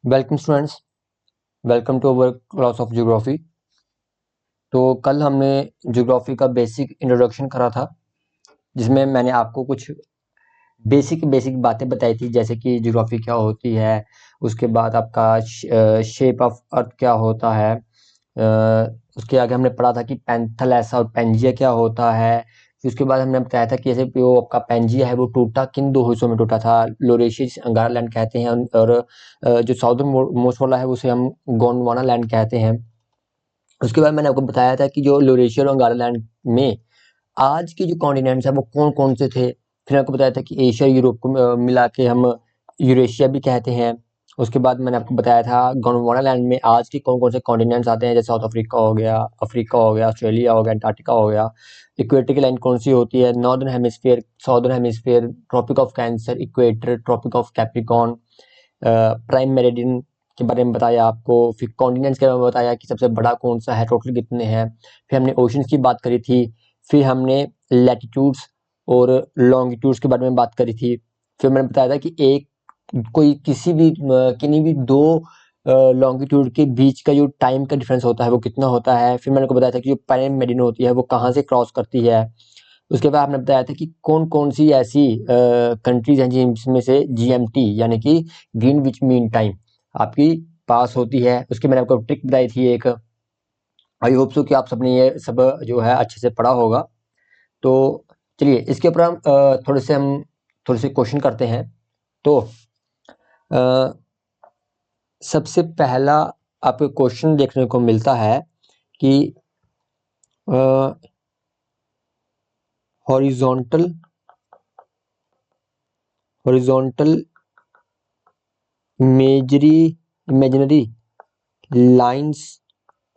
Welcome students, welcome to our class of geography. तो कल हमने ज्योग्राफी का बेसिक इंट्रोडक्शन करा था, जिसमें मैंने आपको कुछ बेसिक बातें बताई थी, जैसे कि ज्योग्राफी क्या होती है, उसके बाद आपका शेप ऑफ अर्थ क्या होता है। उसके आगे हमने पढ़ा था कि पैंथेलेसा और पैंजिया क्या होता है। फिर उसके बाद हमने बताया था कि जैसे वो आपका पैंजिया है वो टूटा किन दो हिस्सों में टूटा था। लोरेशियस अंगारा लैंड कहते हैं, और जो साउदर्न मोस्ट वाला है उसे हम गोंडवाना लैंड कहते हैं। उसके बाद मैंने आपको बताया था कि जो लोरेशिया और अंगारा लैंड में आज के जो कॉन्टिनेंट्स है वो कौन कौन से थे। फिर आपको बताया था कि एशिया यूरोप को मिला के हम यूरेशिया भी कहते हैं। उसके बाद मैंने आपको बताया था गोंडवाना लैंड में आज के कौन कौन से कॉन्टिनेंट्स आते हैं, जैसे साउथ अफ्रीका हो गया, ऑस्ट्रेलिया हो गया, अंटार्कटिका हो गया। इक्वेटिकल लाइन कौन सी होती है, northern hemisphere, southern hemisphere, tropic of cancer, equator, tropic of Capricorn, prime meridian के बारे में बताया आपको। फिर कॉन्टिनेंट्स के बारे में बताया कि सबसे बड़ा कौन सा है, टोटल कितने हैं। फिर हमने ओशंस की बात करी थी। फिर हमने लैटिट्यूड्स और लॉन्गिट्यूड्स के बारे में बात करी थी। फिर मैंने बताया था कि किसी भी किन्हीं भी दो लॉन्गिट्यूड के बीच का जो टाइम का डिफरेंस होता है वो कितना होता है। फिर मैंने आपको बताया था कि जो प्राइम मेरिडियन होती है वो कहाँ से क्रॉस करती है। उसके बाद आपने बताया था कि कौन कौन सी ऐसी कंट्रीज हैं जिसमें से जीएमटी यानी कि ग्रीनविच मीन टाइम आपकी पास होती है। उसकी मैंने आपको ट्रिक बताई थी एक। आई होप सो कि आप सबने ये सब जो है अच्छे से पढ़ा होगा। तो चलिए इसके ऊपर हम थोड़े से क्वेश्चन करते हैं। तो अ, सबसे पहला आपको क्वेश्चन देखने को मिलता है कि horizontal imaginary lines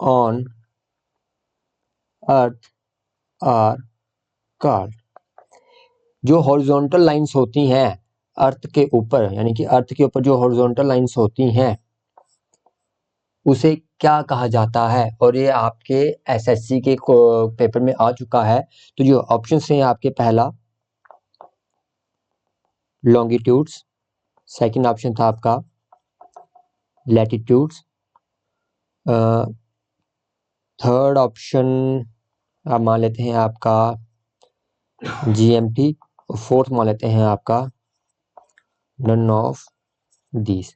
on earth are called। जो हॉरिजॉन्टल लाइंस होती हैं अर्थ के ऊपर, यानी कि अर्थ के ऊपर जो हॉरिजॉन्टल लाइंस होती हैं उसे क्या कहा जाता है। और ये आपके एसएससी के पेपर में आ चुका है। तो जो ऑप्शंस हैं आपके, पहला लॉन्गिट्यूड्स, सेकंड ऑप्शन था आपका लैटिट्यूड्स, थर्ड ऑप्शन आप मान लेते हैं आपका जीएमटी, और फोर्थ मान लेते हैं आपका नन ऑफ दिस।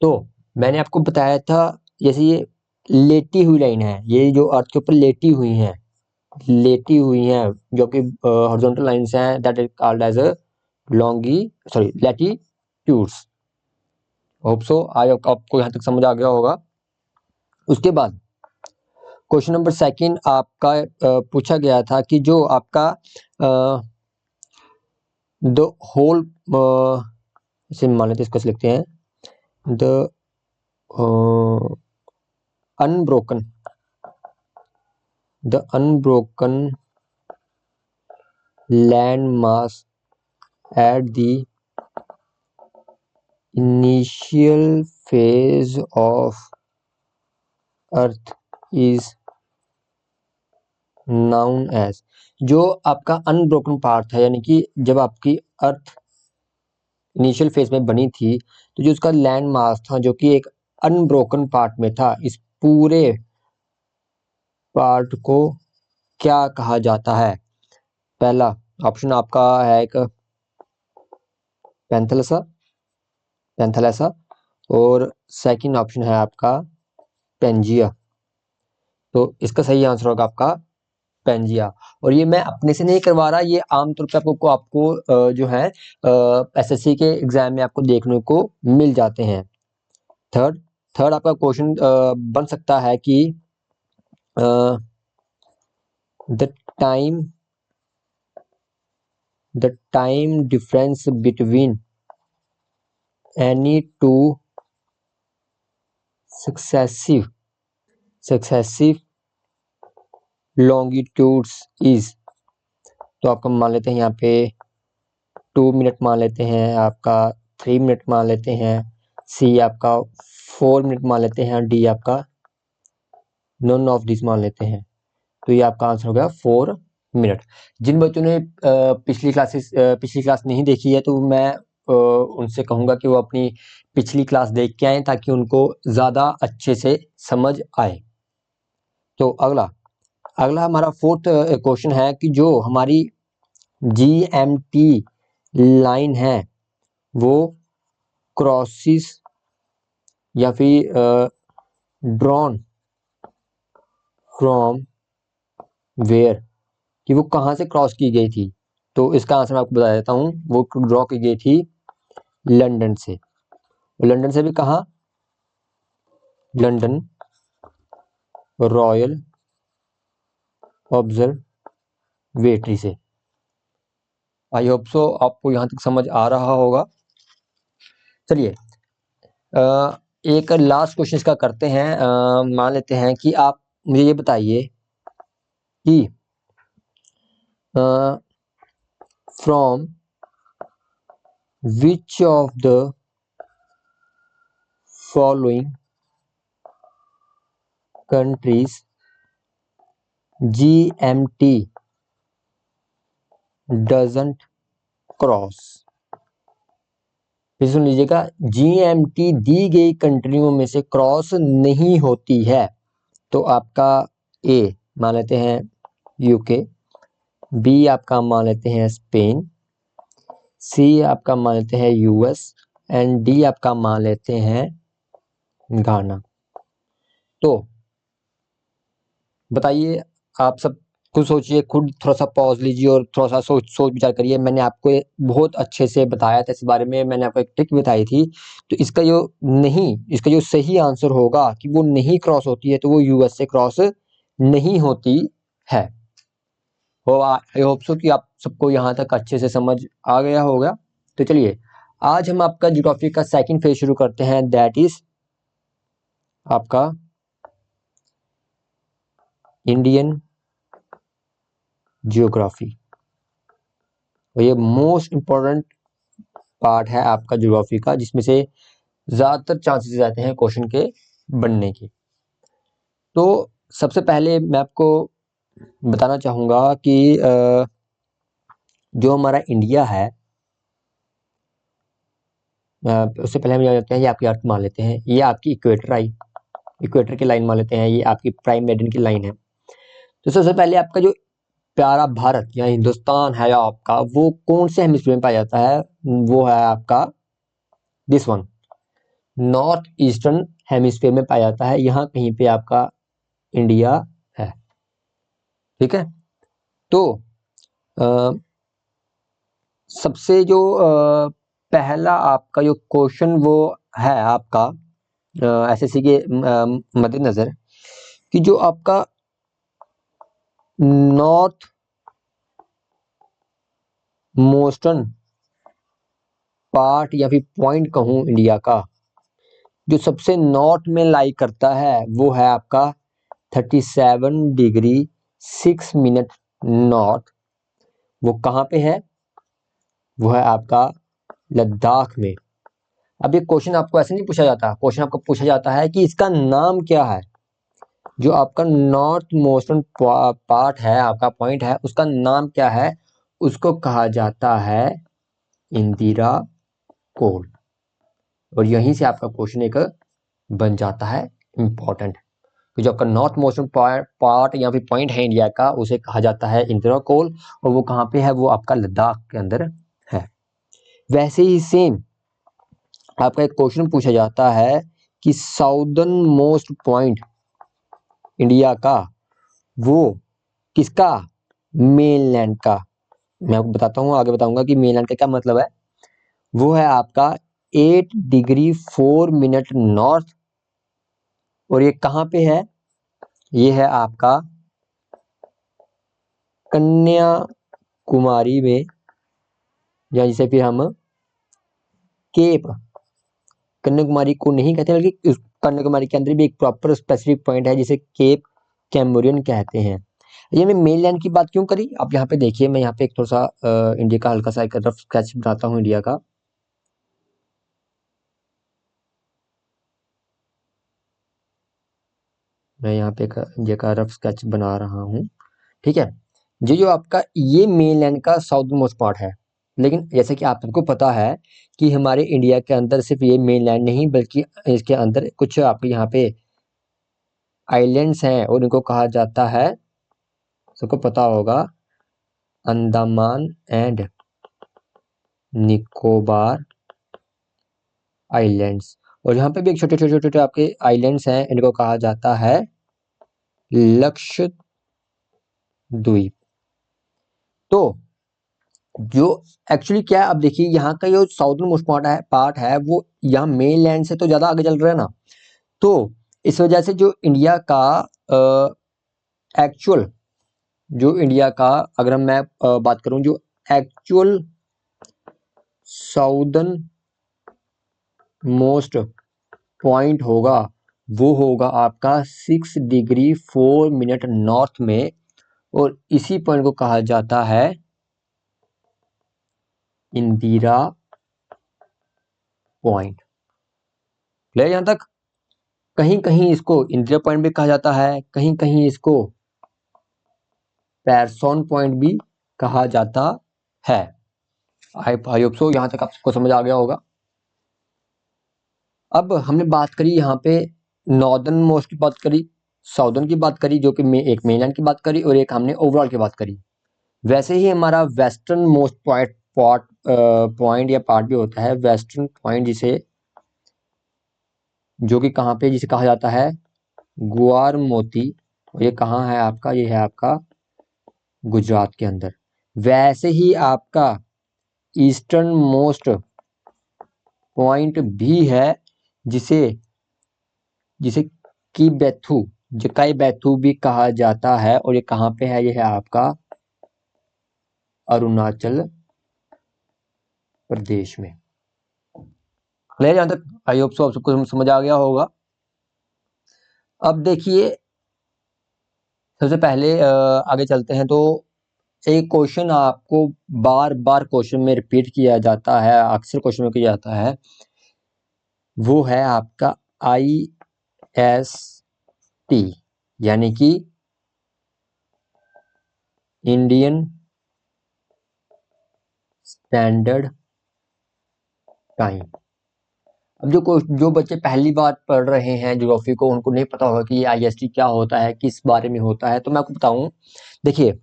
तो मैंने आपको बताया था जैसे ये लेटी हुई लाइन है, ये जो अर्थ के ऊपर लेटी हुई हैं जो कि हॉरिजॉन्टल लाइंस हैं, that is called as latitudes. Hope so आपको यहाँ तक समझ आ गया होगा। उसके बाद क्वेश्चन नंबर सेकंड आपका पूछा गया था कि जो आपका द होल, इसे मान लेते हैं, इसको लिखते हैं the unbroken land mass at the initial phase of earth is known as। जो आपका अनब्रोकन पार्ट है, यानी कि जब आपकी अर्थ इनिशियल फेज में बनी थी तो जो उसका लैंड मास था जो कि एक अनब्रोकन पार्ट में था, इस पूरे पार्ट को क्या कहा जाता है। पहला ऑप्शन आपका है एक पैंथेलेसा, और सेकंड ऑप्शन है आपका पेंजिया। तो इसका सही आंसर होगा आपका पेंजिया। और ये मैं अपने से नहीं करवा रहा, ये आमतौर पे आपको जो है एसएससी के एग्जाम में आपको देखने को मिल जाते हैं। थर्ड आपका क्वेश्चन बन सकता है कि the time difference between any two successive longitudes is. तो आपका मान लेते हैं यहाँ पे 2 मिनट मान लेते हैं, आपका 3 मिनट मान लेते हैं, सी आपका 4 मिनट मान लेते हैं, डी आपका नन ऑफ दिस मान लेते हैं। तो ये आपका आंसर हो गया 4 मिनट। जिन बच्चों ने पिछली क्लास नहीं देखी है तो मैं उनसे कहूँगा कि वो अपनी पिछली क्लास देख के आएँ ताकि उनको ज़्यादा अच्छे से समझ आए। तो अगला हमारा फोर्थ क्वेश्चन है कि जो हमारी GMT लाइन है वो क्रॉसिस या फिर ड्रॉन फ्रॉम वेयर, कि वो कहाँ से क्रॉस की गई थी। तो इसका आंसर मैं आपको बता देता हूँ, वो ड्रॉ की गई थी लंदन से। लंदन से भी कहाँ, लंदन रॉयल ऑब्जर्वेटरी से। आई होप सो आपको यहाँ तक समझ आ रहा होगा। चलिए एक लास्ट क्वेश्चन इसका करते हैं। मान लेते हैं कि आप मुझे ये बताइए कि from which of the following countries GMT doesn't cross. फिर सुन लीजिएगा, GMT दी गई कंट्रियों में से क्रॉस नहीं होती है। तो आपका ए मान लेते हैं यूके, बी आपका मान लेते हैं स्पेन, सी आपका मान लेते हैं यूएस एंड डी आपका मान लेते हैं घाना। तो बताइए, आप सब खुद सोचिए, खुद थोड़ा सा पॉज लीजिए और थोड़ा सा सोच विचार करिए। मैंने आपको बहुत अच्छे से बताया था इस बारे में, मैंने आपको एक ट्रिक बताई थी। तो इसका जो सही आंसर होगा कि वो नहीं क्रॉस होती है, तो वो यूएस से क्रॉस नहीं होती है। आई होप सो कि आप सबको यहाँ तक अच्छे से समझ आ गया होगा। तो चलिए आज हम आपका ज्योग्राफी का सेकंड फेज शुरू करते हैं, दैट इज आपका इंडियन ज्योग्राफी। और ये मोस्ट इम्पोर्टेंट पार्ट है आपका ज्योग्राफी का, जिसमें से ज्यादातर चांसेस रहते हैं क्वेश्चन के बनने के। तो सबसे पहले मैं आपको बताना चाहूंगा कि जो हमारा इंडिया है, उससे पहले हम जानते हैं ये आपकी अर्थ मान लेते हैं, ये आपकी इक्वेटर आई, इक्वेटर की लाइन मान लेते हैं, ये आपकी प्राइम मेरिडियन की लाइन है। तो सबसे पहले आपका जो प्यारा भारत या हिंदुस्तान है आपका, वो कौन से हेमिस्फीयर में पाया जाता है? वो है आपका this one, north eastern hemisphere में पाया जाता है। यहाँ कहीं पे आपका इंडिया है, ठीक है। तो सबसे जो पहला आपका जो क्वेश्चन वो है आपका एसएससी के मद्देनजर, कि जो आपका नॉर्थ मोस्टर्न पार्ट या फिर पॉइंट कहूँ इंडिया का, जो सबसे नॉर्थ में लाई करता है, वो है आपका 37 डिग्री 6 मिनट नॉर्थ। वो कहाँ पे है? वो है आपका लद्दाख में। अब ये क्वेश्चन आपको ऐसे नहीं पूछा जाता, क्वेश्चन आपको पूछा जाता है कि इसका नाम क्या है। जो आपका नॉर्थ मोस्टर्न पार्ट है, आपका पॉइंट है, उसका नाम क्या है? उसको कहा जाता है इंदिरा कोल। और यहीं से आपका क्वेश्चन एक बन जाता है इंपॉर्टेंट। तो जो आपका नॉर्थ मोस्टर्न पार्ट या फिर पॉइंट है इंडिया का, उसे कहा जाता है इंदिरा कोल। और वो कहाँ पे है? वो आपका लद्दाख के अंदर है। वैसे ही सेम आपका एक क्वेश्चन पूछा जाता है कि साउदर्न मोस्ट पॉइंट इंडिया का, वो किसका? मेनलैंड का। मैं आपको बताता हूँ, आगे बताऊंगा कि मेनलैंड का क्या मतलब है। वो है आपका 8 डिग्री 4 मिनट नॉर्थ। और ये कहाँ पे है? ये है आपका कन्याकुमारी में, या जिसे फिर हम केप कन्याकुमारी को नहीं कहते, बल्कि उस कन्याकुमारी के अंदर भी एक प्रॉपर स्पेसिफिक पॉइंट है जिसे केप कैम्बरियन कहते हैं। ये मैं मेनलैंड की बात क्यों करी, आप यहाँ पे देखिए, मैं यहाँ पे एक थोड़ा सा इंडिया का हल्का सा एक रफ स्केच बनाता हूँ इंडिया का। मैं यहाँ पे एक इंडिया का रफ स्केच बना रहा हूँ, ठीक है। जो आपका ये मेनलैंड का साउथ मोस्ट पार्ट है, लेकिन जैसे कि आप सबको पता है कि हमारे इंडिया के अंदर सिर्फ ये मेन लैंड नहीं बल्कि इसके अंदर कुछ आपके यहाँ पे आइलैंड्स हैं और इनको कहा जाता है, सबको पता होगा, अंडमान एंड निकोबार आइलैंड्स। और यहाँ पे भी एक छोटे छोटे छोटे आपके आइलैंड्स हैं, इनको कहा जाता है लक्षद्वीप। तो जो एक्चुअली क्या है, अब देखिए यहाँ का जो साउदर्न मोस्ट पार्ट है वो यहाँ मेन लैंड से तो ज्यादा आगे चल रहा है ना, तो इस वजह से जो इंडिया का एक्चुअल जो इंडिया का अगर मैं बात करूं, जो एक्चुअल साउदर्न मोस्ट पॉइंट होगा वो होगा आपका 6 डिग्री 4 मिनट नॉर्थ में, और इसी पॉइंट को कहा जाता है इंदिरा पॉइंट। क्लियर यहां तक? कहीं कहीं इसको इंदिरा पॉइंट भी कहा जाता है, कहीं कहीं इसको पेरसोन पॉइंट भी कहा जाता है। आई होप सो यहां तक आपको समझ आ गया होगा। अब हमने बात करी यहाँ पे नॉर्दर्न मोस्ट की बात करी, साउदर्न की बात करी, जो कि एक मेनलैंड की बात करी, और एक हमने ओवरऑल की बात करी। वैसे ही हमारा वेस्टर्न मोस्ट पॉइंट या पार्ट भी होता है, वेस्टर्न पॉइंट जिसे, जो कि कहाँ पे, जिसे कहा जाता है ग्वार मोती, और ये कहाँ है आपका, ये है आपका गुजरात के अंदर। वैसे ही आपका ईस्टर्न मोस्ट पॉइंट भी है जिसे जिसे जकाई बैथू भी कहा जाता है, और ये कहाँ पे है, ये है आपका अरुणाचल प्रदेश में। क्लियर यहां तक? आई होप सो आप सबको समझ आ गया होगा। अब देखिए सबसे पहले आगे चलते हैं, तो एक क्वेश्चन आपको बार बार क्वेश्चन में रिपीट किया जाता है, अक्सर क्वेश्चन में किया जाता है, वो है आपका IST, यानी कि इंडियन स्टैंडर्ड टाइम। अब जो बच्चे पहली बार पढ़ रहे हैं ज्योग्राफी को, उनको नहीं पता होगा कि ये IST क्या होता है, किस बारे में होता है, तो मैं आपको बताऊं। देखिए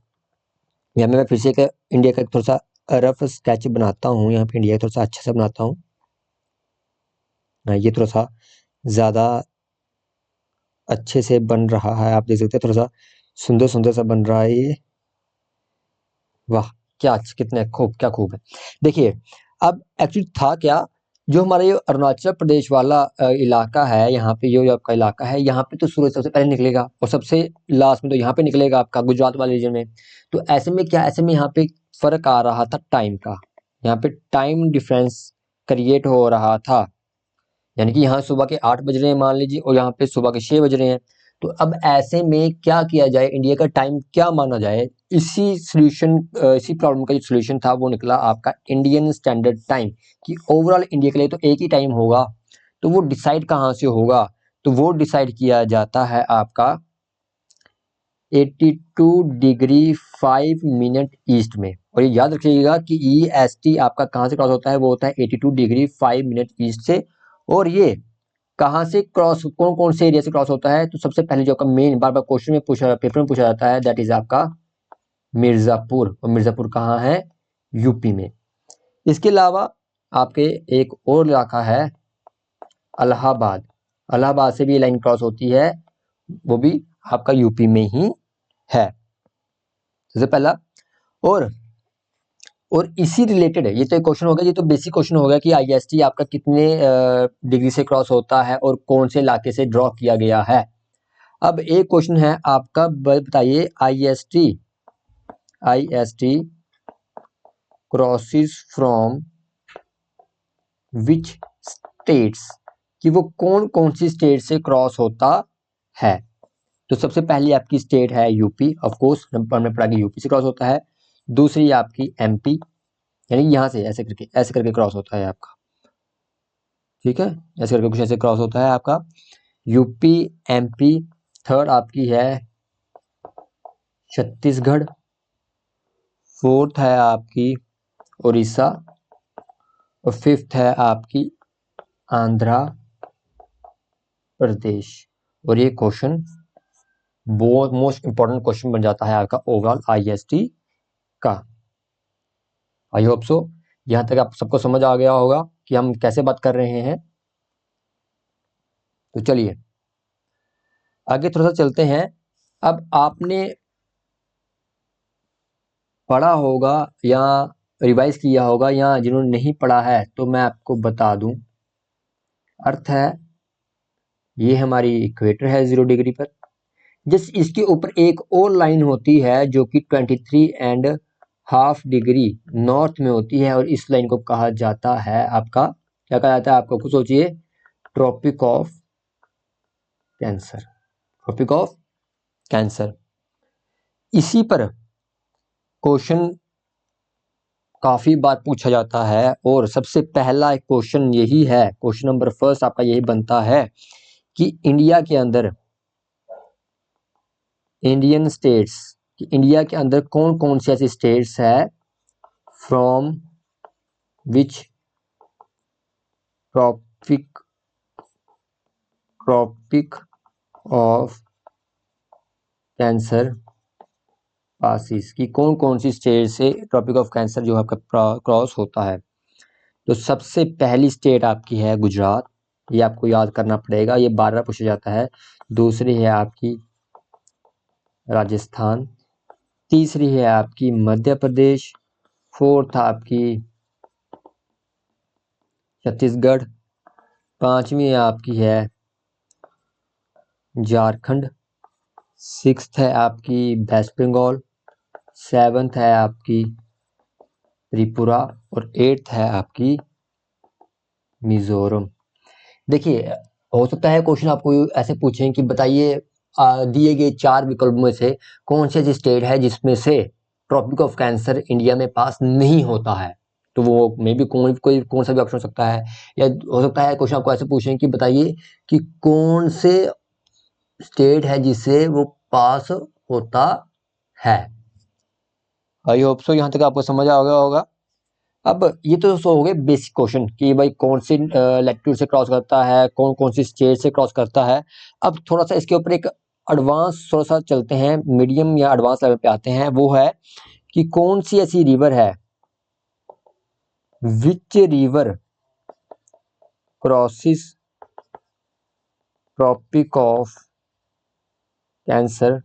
यहाँ मैं फिर से इंडिया का थोड़ा सा रफ स्केच बनाता हूँ, यहाँ पे इंडिया का थोड़ा सा अच्छा सा बनाता हूँ। ये थोड़ा सा ज़्यादा अच्छे से बन रहा है, आप देख सकते हैं, थोड़ा सा सुंदर सुंदर सा बन रहा है ये। वाह क्या अच्छा, कितने खूब, क्या खूब है। देखिए अब एक्चुअली था क्या, जो हमारा ये अरुणाचल प्रदेश वाला इलाका है, यहाँ पे जो आपका इलाका है, यहाँ पे तो सूरज सबसे पहले निकलेगा और सबसे लास्ट में तो यहाँ पे निकलेगा आपका गुजरात वाले रीजन में। तो ऐसे में क्या, ऐसे में यहाँ पे फर्क आ रहा था टाइम का, यहाँ पे टाइम डिफरेंस क्रिएट हो रहा था, यानी कि यहाँ सुबह के 8 बज रहे हैं मान लीजिए, और यहाँ पे सुबह के 6 बज रहे हैं। तो अब ऐसे में क्या किया जाए, इंडिया का टाइम क्या माना जाए, इसी प्रॉब्लम का जो सोल्यूशन था वो निकला आपका इंडियन स्टैंडर्ड टाइम, कि ओवरऑल इंडिया के लिए तो एक ही टाइम होगा। तो वो डिसाइड कहाँ से होगा, तो वो डिसाइड किया जाता है आपका 82 डिग्री 5 मिनट ईस्ट में। और ये याद रखिएगा कि EST आपका कहाँ से क्रॉस होता है, वो होता है 82 डिग्री 5 मिनट ईस्ट से। और ये कहाँ से क्रॉस, कौन कौन से एरिया से क्रॉस होता है, तो सबसे पहले जो आपका मेन बार बार क्वेश्चन में पेपर में पूछा जाता है, दैट इज आपका मिर्जापुर। और मिर्जापुर कहाँ है, यूपी में। इसके अलावा आपके एक और इलाका है इलाहाबाद, इलाहाबाद से भी लाइन क्रॉस होती है, वो भी आपका यूपी में ही है, सबसे पहला। और इसी रिलेटेड है, ये तो एक क्वेश्चन हो गया, ये तो बेसिक क्वेश्चन हो गया कि IST आपका कितने डिग्री से क्रॉस होता है और कौन से इलाके से ड्रॉ किया गया है। अब एक क्वेश्चन है आपका, बताइए IST crosses from which states, कि वो कौन कौन सी स्टेट से क्रॉस होता है। तो सबसे पहली आपकी स्टेट है यूपी, ऑफ कोर्स हमने पढ़ा कि यूपी से क्रॉस होता है। दूसरी आपकी MP, यानी यहाँ से ऐसे करके क्रॉस होता है आपका, ठीक है, ऐसे करके कुछ ऐसे क्रॉस होता है आपका यूपी MP। थर्ड आपकी है छत्तीसगढ़। फोर्थ है आपकी उड़ीसा और फिफ्थ है आपकी आंध्रा प्रदेश। और ये क्वेश्चन बहुत मोस्ट इंपॉर्टेंट क्वेश्चन बन जाता है आपका ओवरऑल आईएसटी का। आई होप सो यहाँ तक आप सबको समझ आ गया होगा कि हम कैसे बात कर रहे हैं। तो चलिए आगे थोड़ा सा चलते हैं। अब आपने पढ़ा होगा या रिवाइज किया होगा, या जिन्होंने नहीं पढ़ा है तो मैं आपको बता दूं। अर्थ है ये हमारी इक्वेटर है 0 डिग्री पर, जिस इसके ऊपर एक और लाइन होती है जो कि 23.5 डिग्री नॉर्थ में होती है, और इस लाइन को कहा जाता है आपका, क्या कहा जाता है आपको खुद सोचिए, tropic of cancer. Tropic of cancer. इसी पर क्वेश्चन काफी बार पूछा जाता है, और सबसे पहला क्वेश्चन यही है, क्वेश्चन नंबर फर्स्ट आपका यही बनता है कि इंडिया के अंदर, इंडियन स्टेट्स, इंडिया के अंदर कौन कौन सी ऐसी स्टेट्स है from which tropic of cancer passes, की कौन कौन सी स्टेट से ट्रॉपिक ऑफ कैंसर जो आपका क्रॉस होता है। तो सबसे पहली स्टेट आपकी है गुजरात, ये आपको याद करना पड़ेगा, ये बार बार पूछा जाता है। दूसरी है आपकी राजस्थान, तीसरी है आपकी मध्य प्रदेश, फोर्थ आपकी छत्तीसगढ़, पांचवी आपकी है झारखंड, सिक्स्थ है आपकी वेस्ट बंगाल, सेवंथ है आपकी त्रिपुरा, और एट्थ है आपकी मिजोरम। देखिए हो सकता है क्वेश्चन आपको ऐसे पूछें कि बताइए दिए गए 4 विकल्प में से कौन सी ऐसी स्टेट है जिसमें से ट्रॉपिक ऑफ कैंसर इंडिया में पास नहीं होता है। तो वो मे भी कौन सा भी ऑप्शन हो सकता है, या हो सकता है क्वेश्चन आपको ऐसे पूछें कि बताइए कि कौन से स्टेट है जिससे वो पास होता है। आई होप सो यहाँ तक आपको समझ आ गया होगा। अब ये तो हो गए बेसिक क्वेश्चन कि भाई कौन सी लैटिट्यूड से क्रॉस करता है, कौन कौन सी स्टेट से क्रॉस करता है। अब थोड़ा सा इसके ऊपर एक एडवांस थोड़ा सा चलते हैं, मीडियम या एडवांस लेवल पे आते हैं। वो है कि कौन सी ऐसी रिवर है, which river crosses tropic of cancer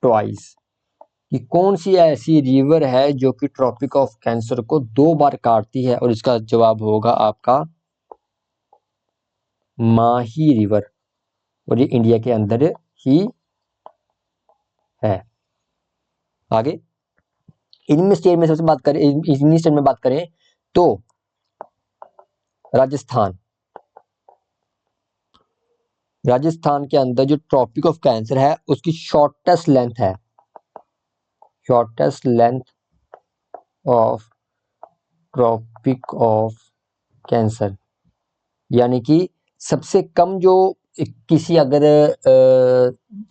twice, कि कौन सी ऐसी रिवर है जो कि ट्रॉपिक ऑफ कैंसर को 2 बार काटती है। और इसका जवाब होगा आपका माही रिवर, और ये इंडिया के अंदर ही है। आगे इनमें स्टेट में सबसे बात करें, इन्हीं स्टेट में बात करें तो राजस्थान, राजस्थान के अंदर जो ट्रॉपिक ऑफ कैंसर है उसकी शॉर्टेस्ट लेंथ है, shortest length of tropic of cancer, यानी कि सबसे कम जो किसी अगर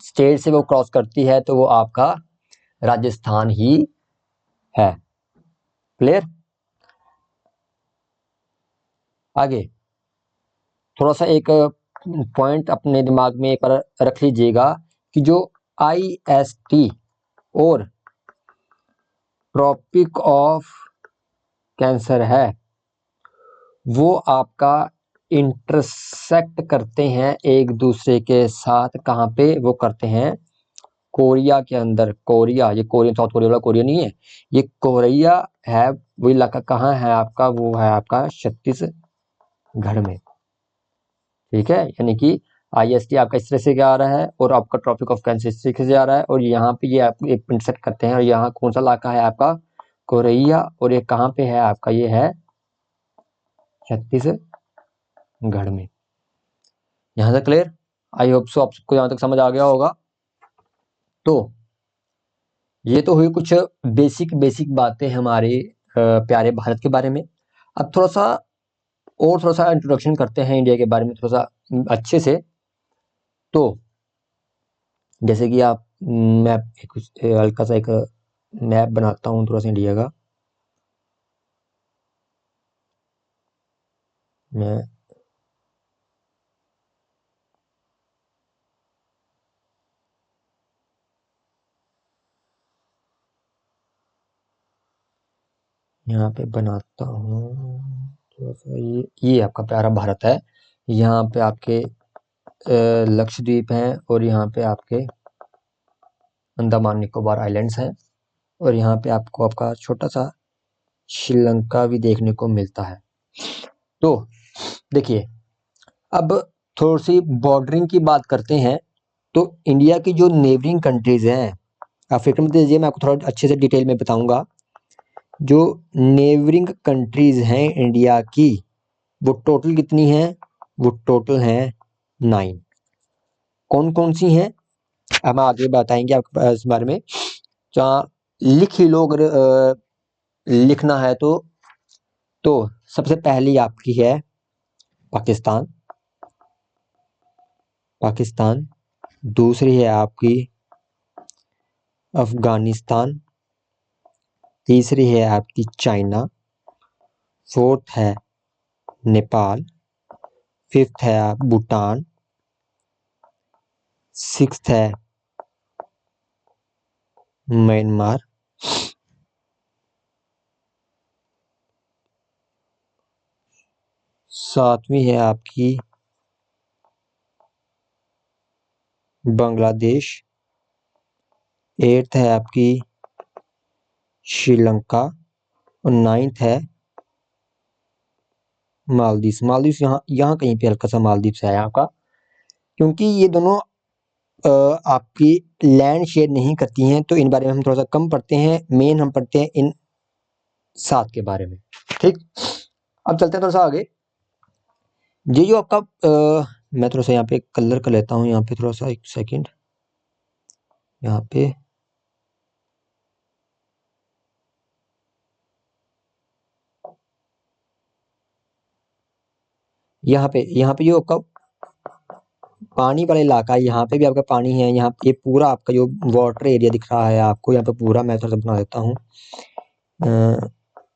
स्टेट से वो क्रॉस करती है तो वो आपका राजस्थान ही है। क्लियर। आगे थोड़ा सा एक पॉइंट अपने दिमाग में एक बार रख लीजिएगा कि जो आईएसटी और ट्रॉपिक ऑफ कैंसर है वो आपका इंटरसेक्ट करते हैं एक दूसरे के साथ। कहाँ पे वो करते हैं, कोरिया के अंदर। कोरिया, ये कोरिया साउथ कोरिया वाला कोरिया नहीं है, ये कोरिया है। वो इलाका कहाँ है आपका, वो है आपका छत्तीसगढ़ में। ठीक है, यानी कि आईएसटी आपका इस तरह से क्या आ रहा है और आपका ट्रॉपिक ऑफ कैंसर इस तरीके से आ रहा है, और यहाँ पे ये आप एक इंटरसेक्ट करते हैं। और यहाँ कौन सा इलाका है आपका, कोरिया, और ये कहाँ पे है आपका, ये है छत्तीसगढ़ में। यहाँ तक क्लियर। आई होप सो आप सबको यहाँ तक समझ आ गया होगा। तो ये तो हुई कुछ बेसिक बेसिक बातें हमारे प्यारे भारत के बारे में। अब थोड़ा सा इंट्रोडक्शन करते हैं इंडिया के बारे में थोड़ा सा अच्छे से। तो जैसे कि आप मैं हल्का सा एक मैप बनाता हूँ थोड़ा सा इंडिया का। मैं यहाँ पे बनाता हूँ थोड़ा सा। ये आपका प्यारा भारत है। यहाँ पे आपके लक्षद्वीप हैं और यहाँ पे आपके अंडमान निकोबार आइलैंड्स हैं और यहाँ पे आपको आपका छोटा सा श्रीलंका भी देखने को मिलता है। तो देखिए, अब थोड़ी सी बॉर्डरिंग की बात करते हैं। तो इंडिया की जो नेबरिंग कंट्रीज हैं, आप फिक्र मत कीजिए, मैं आपको थोड़ा अच्छे से डिटेल में बताऊंगा। जो नेबरिंग कंट्रीज हैं इंडिया की, वो टोटल कितनी हैं? वो टोटल हैं 9। कौन कौन सी हैं हम आगे बताएंगे आपको इस बारे में। जहाँ लिख ही लो, अगर लिखना है तो सबसे पहली आपकी है पाकिस्तान। पाकिस्तान। दूसरी है आपकी अफगानिस्तान। तीसरी है आपकी चाइना। फोर्थ है नेपाल। फिफ्थ है भूटान। सिक्स्थ है म्यांमार। सातवीं है आपकी बांग्लादेश। एट्थ है आपकी श्रीलंका और नाइन्थ है मालदीव। मालदीव यहाँ यहाँ कहीं पे हल्का सा मालदीव से आया आपका, क्योंकि ये दोनों आपकी लैंड शेयर नहीं करती हैं, तो इन बारे में हम थोड़ा सा कम पढ़ते हैं। मेन हम पढ़ते हैं इन 7 के बारे में। ठीक, अब चलते हैं थोड़ा सा आगे। ये जो आपका मैं थोड़ा सा यहाँ पे कलर कर लेता हूँ, यहाँ पे थोड़ा सा एक सेकंड। यहाँ पे यहाँ पे जो आपका पानी वाला इलाका है, यहाँ पे भी आपका पानी है। यहाँ ये पूरा आपका जो वाटर एरिया दिख रहा है आपको, यहाँ पे पूरा मैं थोड़ा सा बना देता हूँ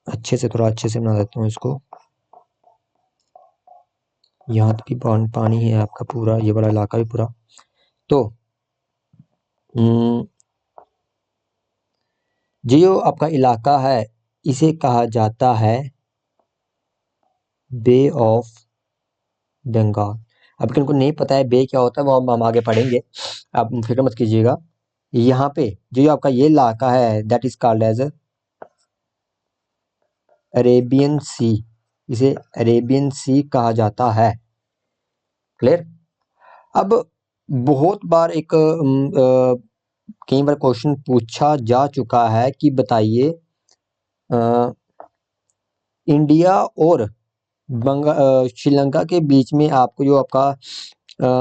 अच्छे से, थोड़ा अच्छे से बना देता हूँ इसको। यहाँ पे भी पानी है आपका पूरा, ये वाला इलाका भी पूरा। तो ये जो आपका इलाका है, इसे कहा जाता है बे ऑफ बंगाल। अब किनको नहीं पता है बे क्या होता है, वो हम आगे पढ़ेंगे, आप फिक्र मत कीजिएगा। यहाँ पे जो आपका ये इलाका है, that is called as Arabian sea. इसे अरेबियन सी कहा जाता है। क्लियर? अब बहुत बार कई बार क्वेश्चन पूछा जा चुका है कि बताइए इंडिया और श्रीलंका के बीच में आपको जो आपका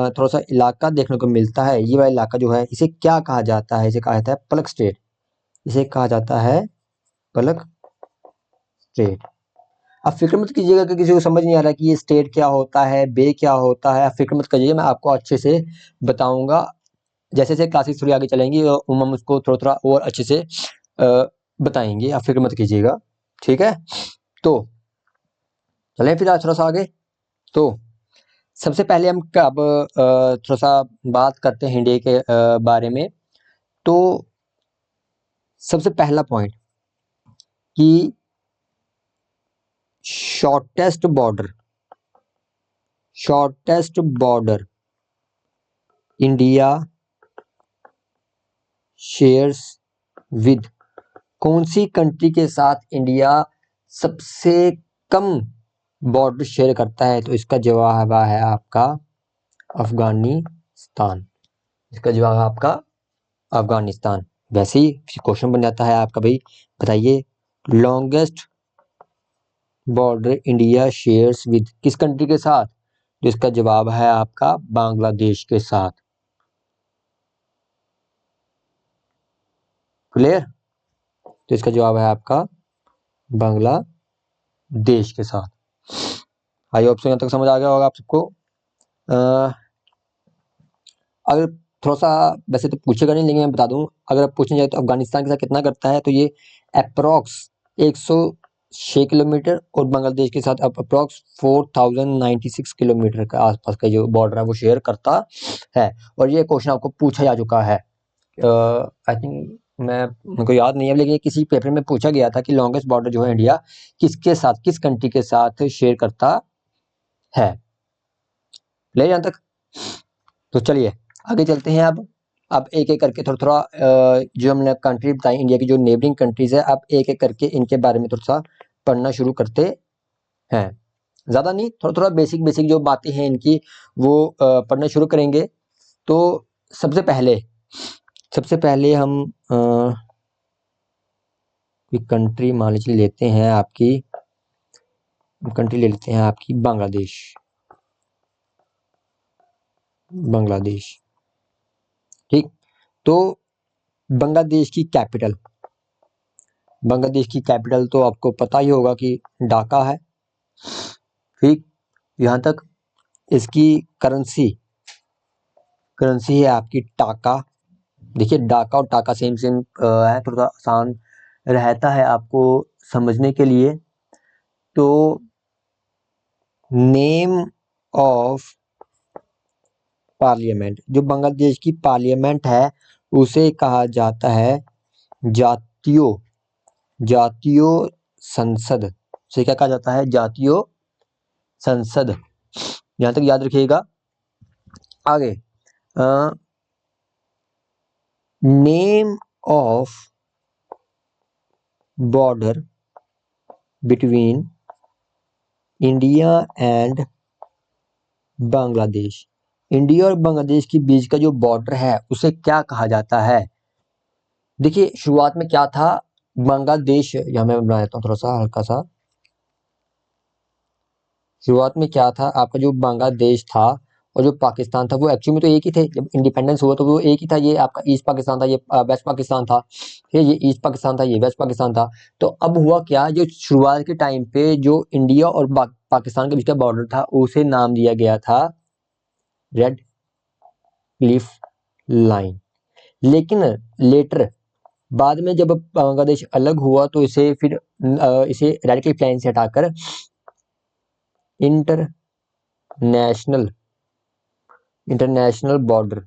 थोड़ा सा इलाका देखने को मिलता है, ये वाला इलाका जो है, इसे क्या कहा जाता है? इसे कहा जाता है पलक स्टेट। इसे कहा जाता है पलक स्टेट। आप फिक्र मत कीजिएगा कि किसी को समझ नहीं आ रहा कि ये स्टेट क्या होता है, बे क्या होता है। आप फिक्र मत कीजिएगा, मैं आपको अच्छे से बताऊंगा। जैसे जैसे क्लासेस थोड़ी आगे चलेंगी हम उसको थोड़ा थोड़ा और अच्छे से बताएंगे, आप फिक्र मत कीजिएगा। ठीक है, तो चलें फिर आज थोड़ा सा आगे। तो सबसे पहले हम अब थोड़ा सा बात करते हैं इंडिया के बारे में। तो सबसे पहला पॉइंट कि shortest border India shares with, कौन सी कंट्री के साथ इंडिया सबसे कम बॉर्डर शेयर करता है? तो इसका जवाब है आपका अफगानिस्तान। इसका जवाब है आपका अफगानिस्तान। वैसे ही क्वेश्चन बन जाता है आपका, भाई बताइए longest border India shares with किस कंट्री के साथ? तो इसका जवाब है आपका बांग्लादेश के साथ। क्लियर? तो इसका जवाब है आपका बांग्लादेश के साथ। आई होप सो यहाँ तक समझ आ गया होगा आप सबको। अगर थोड़ा सा, वैसे तो पूछेगा नहीं लेकिन मैं बता दूं, अगर आप पूछने जाए तो अफगानिस्तान के साथ कितना करता है, तो ये अप्रोक्स 6 किलोमीटर और बांग्लादेश के साथ अप्रॉक्स 4096 किलोमीटर के आसपास का जो बॉर्डर है वो शेयर करता है। और ये क्वेश्चन आपको पूछा जा चुका है, आई थिंक मेरे को याद नहीं है, लेकिन ये किसी पेपर में पूछा गया था कि लॉन्गेस्ट बॉर्डर जो है इंडिया किसके साथ, किस कंट्री के साथ शेयर करता है। ले यहाँ तक। तो चलिए आगे चलते हैं। अब एक एक करके थोड़ा थोड़ा जो हमने कंट्री बताई इंडिया की जो नेबरिंग कंट्रीज है, अब एक एक करके इनके बारे में थोड़ा सा पढ़ना शुरू करते हैं। ज़्यादा नहीं, थोड़ा थोड़ा बेसिक बेसिक जो बातें हैं इनकी वो पढ़ना शुरू करेंगे। तो सबसे पहले हम कंट्री मान लीजिए लेते हैं आपकी, कंट्री ले लेते हैं आपकी बांग्लादेश। ठीक, तो बांग्लादेश की कैपिटल तो आपको पता ही होगा कि ढाका है। ठीक, यहाँ तक। इसकी करेंसी है आपकी टाका। देखिए ढाका और टाका सेम है, थोड़ा आसान रहता है आपको समझने के लिए। तो नेम ऑफ पार्लियामेंट, जो बांग्लादेश की पार्लियामेंट है उसे कहा जाता है जातीय संसद। से क्या कहा जाता है? जातीय संसद। यहाँ तक याद रखिएगा। आगे name of border between India and Bangladesh. India और बांग्लादेश के बीच का जो बॉर्डर है उसे क्या कहा जाता है? देखिए शुरुआत में क्या था, बांग्लादेश, यहाँ मैं बना देता हूँ थोड़ा सा हल्का सा। शुरुआत में क्या था, आपका जो बांग्लादेश था और जो पाकिस्तान था वो एक्चुअली में तो एक ही थे। जब इंडिपेंडेंस हुआ तो वो एक ही था। ये आपका ईस्ट पाकिस्तान था, ये वेस्ट पाकिस्तान था। फिर ये ईस्ट पाकिस्तान था, ये वेस्ट पाकिस्तान था। तो अब हुआ क्या, जो शुरुआत के टाइम पे जो इंडिया और पाकिस्तान के बीच का बॉर्डर था उसे नाम दिया गया था रेड क्लिफ लाइन। लेकिन लेटर बाद में जब बांग्लादेश अलग हुआ तो इसे फिर इसे रेड क्लिफ लाइन से हटाकर इंटरनेशनल बॉर्डर,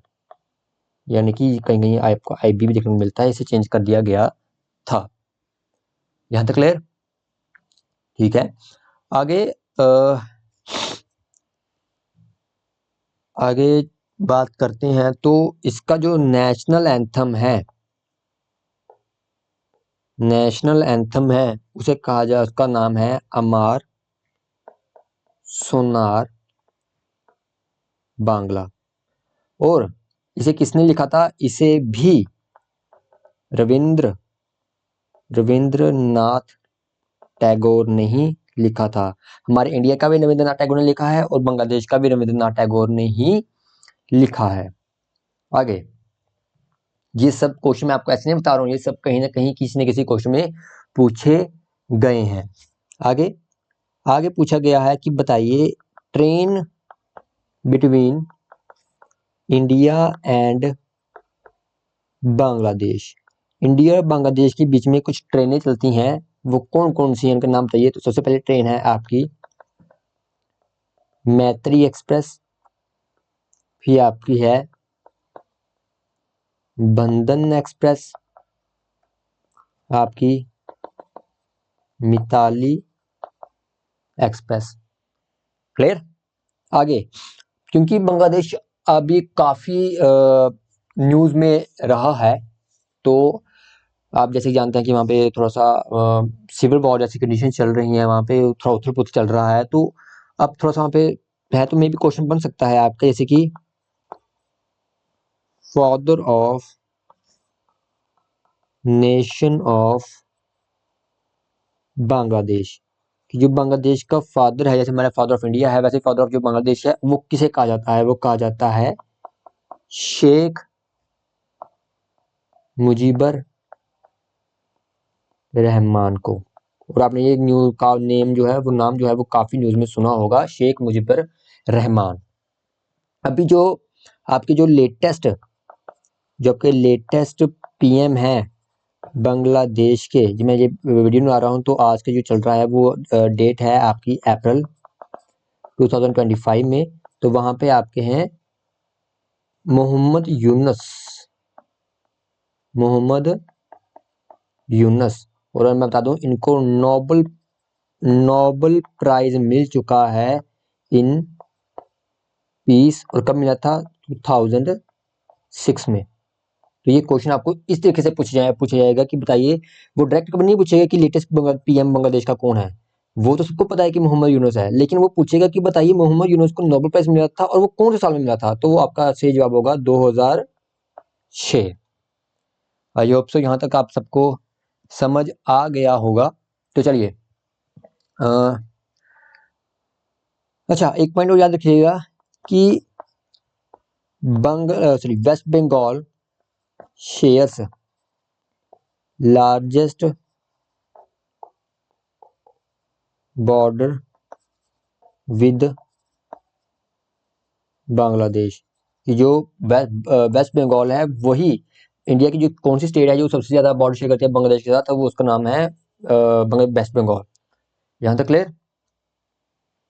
यानी कि कहीं कहीं आपको आईबी भी देखने को मिलता है, इसे चेंज कर दिया गया था। यहां तक क्लियर? ठीक है। आगे आगे बात करते हैं। तो इसका जो नेशनल एंथम है उसे कहा जाए, उसका नाम है अमार सोनार बांग्ला। और इसे किसने लिखा था? इसे भी रविंद्रनाथ टैगोर ने ही लिखा था। हमारे इंडिया का भी रविंद्रनाथ टैगोर ने लिखा है और बांग्लादेश का भी रविंद्रनाथ टैगोर ने ही लिखा है। आगे ये सब क्वेश्चन मैं आपको ऐसे नहीं बता रहा हूँ, ये सब कहीं ना कहीं किसी न किसी क्वेश्चन में पूछे गए हैं। आगे पूछा गया है कि बताइए train between India and Bangladesh. India और बांग्लादेश के बीच में कुछ ट्रेनें चलती हैं, वो कौन कौन सी हैं, इनका नाम बताइए। तो सबसे पहले ट्रेन है आपकी मैत्री एक्सप्रेस, फिर आपकी है बंधन एक्सप्रेस, आपकी मिताली एक्सप्रेस। क्लियर? आगे क्योंकि बांग्लादेश अभी काफी न्यूज में रहा है, तो आप जैसे जानते हैं कि वहाँ पे थोड़ा सा सिविल वॉर जैसी कंडीशन चल रही है, वहाँ पे थोड़ा उथल पुथल चल रहा है। तो अब थोड़ा सा वहाँ पे है, तो मे भी क्वेश्चन बन सकता है आपका, जैसे कि father of nation of Bangladesh, कि जो बांग्लादेश का फादर है, जैसे हमारा फादर ऑफ इंडिया है वैसे फादर ऑफ जो बांग्लादेश है वो किसे कहा जाता है? वो कहा जाता है शेख मुजीबर रहमान को। और आपने ये न्यूज का नेम जो है वो नाम जो है वो काफी न्यूज में सुना होगा, शेख मुजीबर रहमान। अभी जो आपके जो लेटेस्ट पीएम है बांग्लादेश के, जो मैं ये वीडियो बना रहा हूँ तो आज के जो चल रहा है वो डेट है आपकी अप्रैल 2025 में। तो वहाँ पे आपके हैं मोहम्मद यूनस। और मैं बता दूं, इनको नोबल प्राइज मिल चुका है इन पीस। और कब मिला था? 2006 में। तो ये क्वेश्चन आपको इस तरीके से पूछा जाएगा कि बताइए, वो डायरेक्ट कभी नहीं पूछेगा कि लेटेस्ट पीएम बांग्लादेश का कौन है, वो तो सबको पता है कि मोहम्मद यूनुस है, लेकिन वो पूछेगा कि बताइए मोहम्मद यूनुस को नोबेल प्राइज मिला था और वो कौन से साल में मिला था, तो वो आपका सही जवाब होगा 2006। आई होप सो यहाँ तक आप सबको समझ आ गया होगा। तो चलिए, अच्छा एक पॉइंट और याद रखिएगा कि West Bengal shares largest border with Bangladesh. कि जो वेस्ट बंगाल है वही इंडिया की जो कौन सी स्टेट है जो सबसे ज्यादा बॉर्डर शेयर करती है बांग्लादेश के साथ, तो वो उसका नाम है वेस्ट बंगाल। यहाँ तक क्लियर?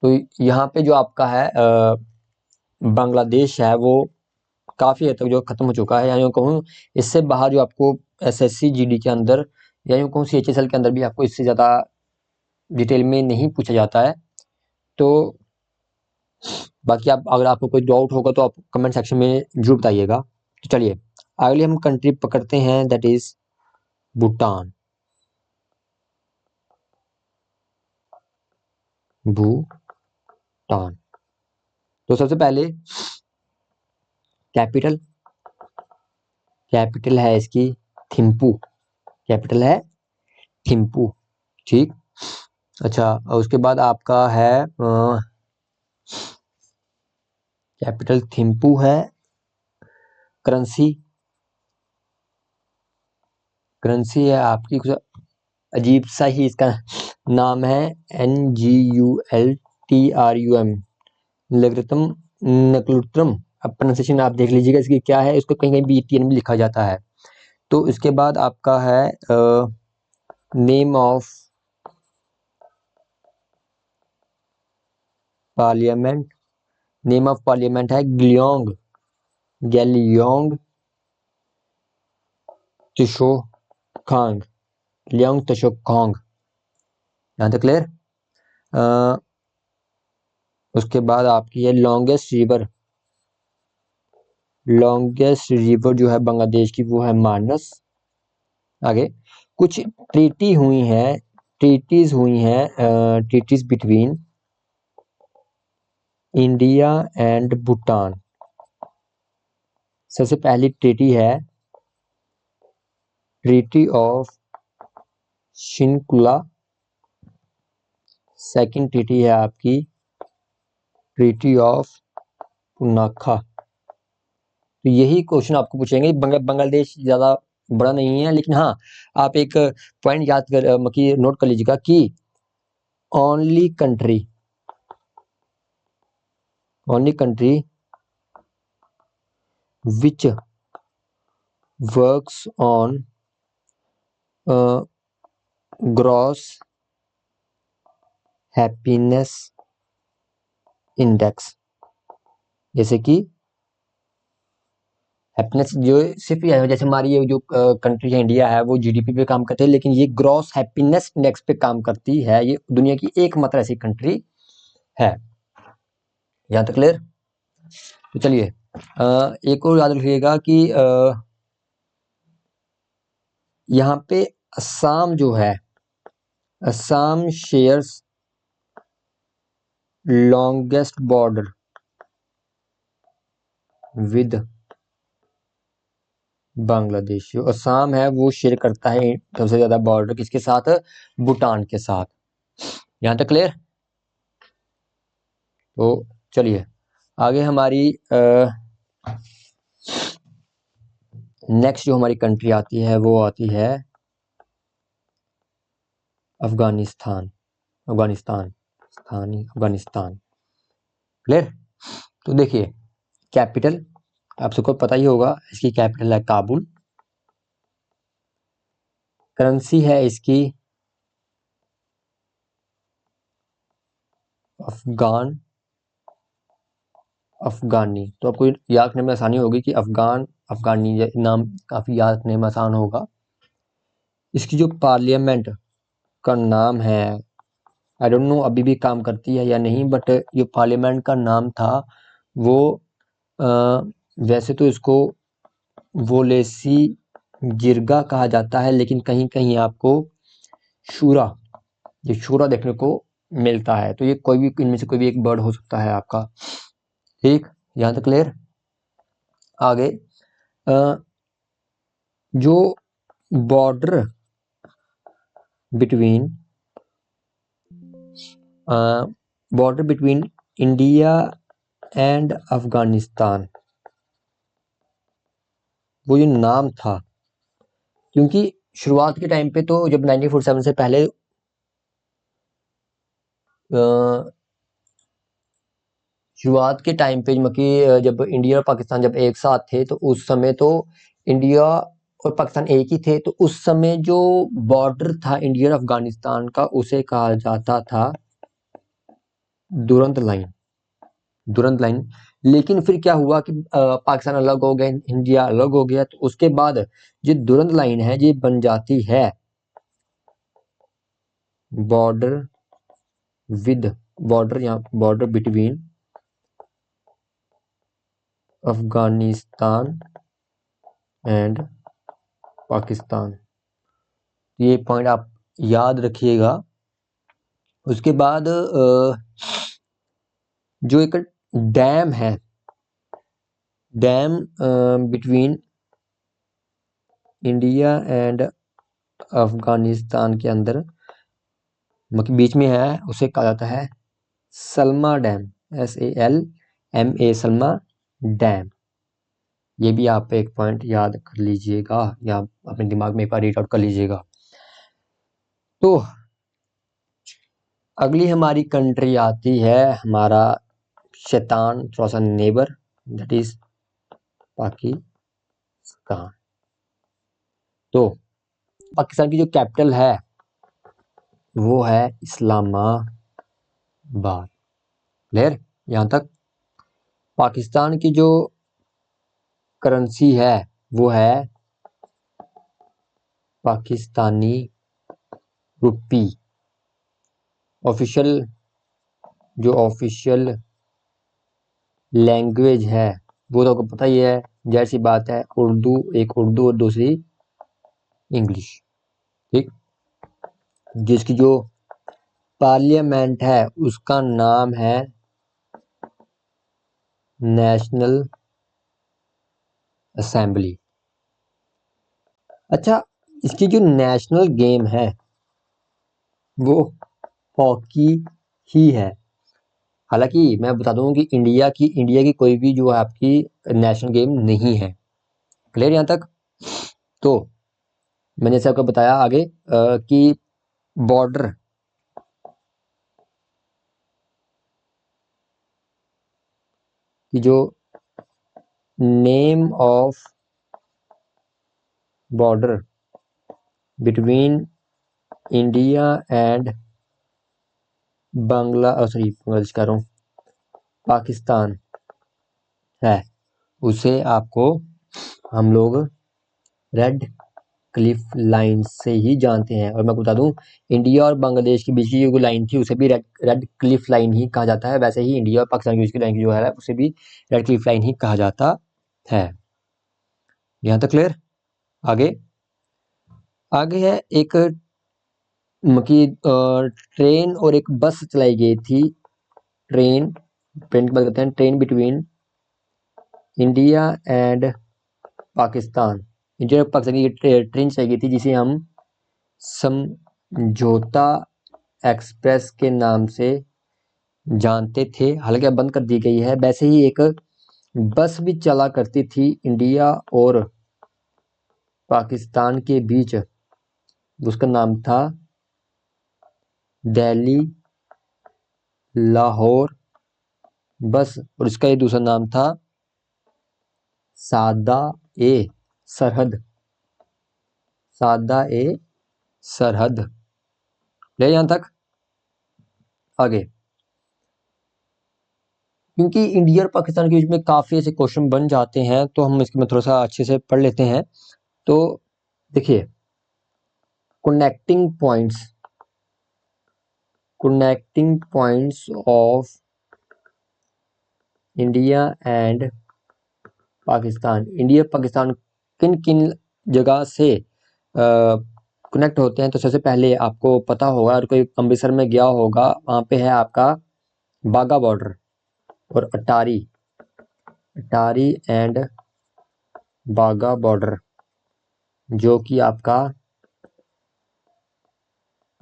तो यहाँ पे जो आपका है बांग्लादेश है वो काफी हद तक जो खत्म हो चुका है, या यूँ कहूँ इससे बाहर जो आपको एसएससी जीडी के अंदर या यूँ कहूँ सीएचएसएल के अंदर भी आपको इससे ज्यादा डिटेल में नहीं पूछा जाता है। तो बाकी आप, अगर आपको कोई डाउट होगा तो आप कमेंट सेक्शन में जरूर बताइएगा। तो चलिए अगले हम कंट्री पकड़ते हैं, दैट इज भूटान। भूटान। तो सबसे पहले कैपिटल है इसकी थिम्पू। कैपिटल है थिम्पू, ठीक। अच्छा, उसके बाद आपका है कैपिटल थिम्पू है। करेंसी है आपकी, कुछ अजीब सा ही इसका नाम है, NGULTRUM, लघुत्तम नकुलुत्रम। अब प्रोनाउंसिएशन आप देख लीजिएगा इसकी क्या है, इसको कहीं कहीं BTN भी लिखा जाता है। तो इसके बाद आपका है name of parliament. Name of parliament है गैलियोंग त्शोखांग। लियोंग त्शोखांग। यहाँ तक क्लियर? उसके बाद आपकी है लॉन्गेस्ट रिवर जो है बांग्लादेश की, वो है मानस। आगे कुछ ट्रीटीज हुई हैं treaties between India and Bhutan. सबसे पहली ट्रीटी है treaty of Sinchula. Second treaty है आपकी ट्रीटी ऑफ पुनाखा। तो यही क्वेश्चन आपको पूछेंगे। बांग्लादेश ज्यादा बड़ा नहीं है, लेकिन हाँ आप एक पॉइंट याद कर नोट कर लीजिएगा कि only country which works on gross happiness index. जैसे कि हैप्पीनेस जो सिर्फ ये है, जैसे हमारी ये जो कंट्री है इंडिया है वो जीडीपी पे काम करते हैं, लेकिन ये ग्रॉस हैप्पीनेस इंडेक्स पे काम करती है। ये दुनिया की एकमात्र ऐसी कंट्री है। यहाँ तक क्लियर? तो चलिए एक और याद रखिएगा कि यहाँ पे असम जो है, Assam shares longest border with Bangladesh. जो असम है वो शेयर करता है सबसे ज्यादा बॉर्डर किसके साथ? भूटान के साथ। यहाँ तक क्लियर? तो चलिए आगे हमारी नेक्स्ट जो हमारी कंट्री आती है वो आती है अफगानिस्तान। क्लियर? तो देखिए कैपिटल आप सबको पता ही होगा, इसकी कैपिटल है काबुल। करेंसी है इसकी अफगानी। तो आपको याद रखने में आसानी होगी कि अफगानी नाम काफी याद रखने में आसान होगा। इसकी जो पार्लियामेंट का नाम है, आई डोंट नो अभी भी काम करती है या नहीं, बट जो पार्लियामेंट का नाम था वो वैसे तो इसको वोलेसी जिरगा कहा जाता है, लेकिन कहीं कहीं आपको शूरा, ये शूरा देखने को मिलता है। तो ये कोई भी इनमें से कोई भी एक वर्ड हो सकता है आपका। ठीक, यहाँ तक क्लियर। आगे जो border between India and Afghanistan, वो जो नाम था, क्योंकि शुरुआत के टाइम पे तो जब 1947 से पहले शुरुआत के टाइम पे जब इंडिया और पाकिस्तान जब एक साथ थे, तो उस समय तो इंडिया और पाकिस्तान एक ही थे। तो उस समय जो बॉर्डर था इंडिया और अफगानिस्तान का, उसे कहा जाता था दुरंत लाइन। लेकिन फिर क्या हुआ कि पाकिस्तान अलग हो गया, इंडिया अलग हो गया, तो उसके बाद ये दुरंत लाइन है, ये बन जाती है border between Afghanistan and Pakistan. ये पॉइंट आप याद रखिएगा। उसके बाद जो एक डैम है, dam between India and Afghanistan के अंदर बीच में है, उसे कहा जाता है Salma dam, SALMA, Salma dam. ये भी आप एक पॉइंट याद कर लीजिएगा या अपने दिमाग में एक बार रीड आउट कर लीजिएगा। तो अगली हमारी कंट्री आती है, हमारा शैतान थोड़ा सा नेबर, दैट इज पाकिस्तान। तो पाकिस्तान की जो कैपिटल है वो है इस्लामाबाद। क्लियर यहाँ तक। पाकिस्तान की जो करेंसी है वो है पाकिस्तानी रुपी। ऑफिशियल लैंग्वेज है वो तो आपको पता ही है, जैसी बात है, एक उर्दू और दूसरी इंग्लिश। ठीक, जिसकी जो पार्लियामेंट है उसका नाम है नेशनल असेंबली। अच्छा, इसकी जो नेशनल गेम है वो हॉकी ही है। हालांकि मैं बता दूं कि इंडिया की कोई भी जो है आपकी नेशनल गेम नहीं है। क्लियर यहाँ तक। तो मैंने जैसे आपको बताया आगे कि बॉर्डर की जो name of border between India and Bangladesh कह रहा हूँ, पाकिस्तान है, उसे आपको हम लोग रेड क्लिफ लाइन से ही जानते हैं। और मैं आपको बता दूं, इंडिया और बांग्लादेश के बीच की जो लाइन थी उसे भी रेड क्लिफ लाइन ही कहा जाता है। वैसे ही इंडिया और पाकिस्तान के बीच की लाइन की जो है उसे भी रेड क्लिफ लाइन ही कहा जाता है। यहाँ तक क्लियर। आगे है एक ट्रेन और एक बस चलाई गई थी। ट्रेन की बात करते हैं, train between India and Pakistan. India और पाकिस्तान की ट्रेन चलाई गई थी जिसे हम समझौता एक्सप्रेस के नाम से जानते थे, हालांकि अब बंद कर दी गई है। वैसे ही एक बस भी चला करती थी इंडिया और पाकिस्तान के बीच, उसका नाम था दिल्ली लाहौर बस, और इसका ये दूसरा नाम था सादा ए सरहद। ले यहाँ तक। आगे, क्योंकि इंडिया और पाकिस्तान के बीच में काफ़ी ऐसे क्वेश्चन बन जाते हैं तो हम इसके में थोड़ा सा अच्छे से पढ़ लेते हैं। तो देखिए, connecting points of India and Pakistan. India Pakistan किन किन जगह से कनेक्ट होते हैं, तो सबसे पहले आपको पता होगा, और कोई अमृतसर में गया होगा, वहाँ पे है आपका बाघा बॉर्डर और अटारी एंड बाघा बॉर्डर, जो कि आपका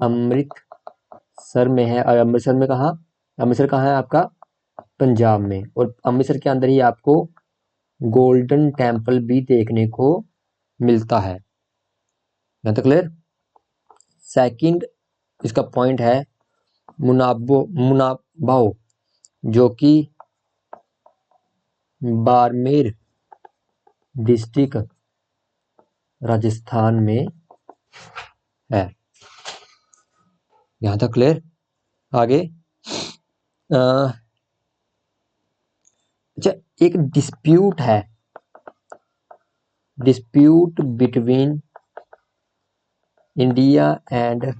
अमृतसर में है। और अमृतसर में कहाँ, अमृतसर कहाँ है आपका, पंजाब में। और अमृतसर के अंदर ही आपको गोल्डन टेम्पल भी देखने को मिलता है। यहाँ तक क्लियर। सेकंड इसका पॉइंट है मुनाबाओ, जो कि बाड़मेर डिस्ट्रिक्ट राजस्थान में है। यहाँ तक क्लियर। आगे, अच्छा, एक dispute between India and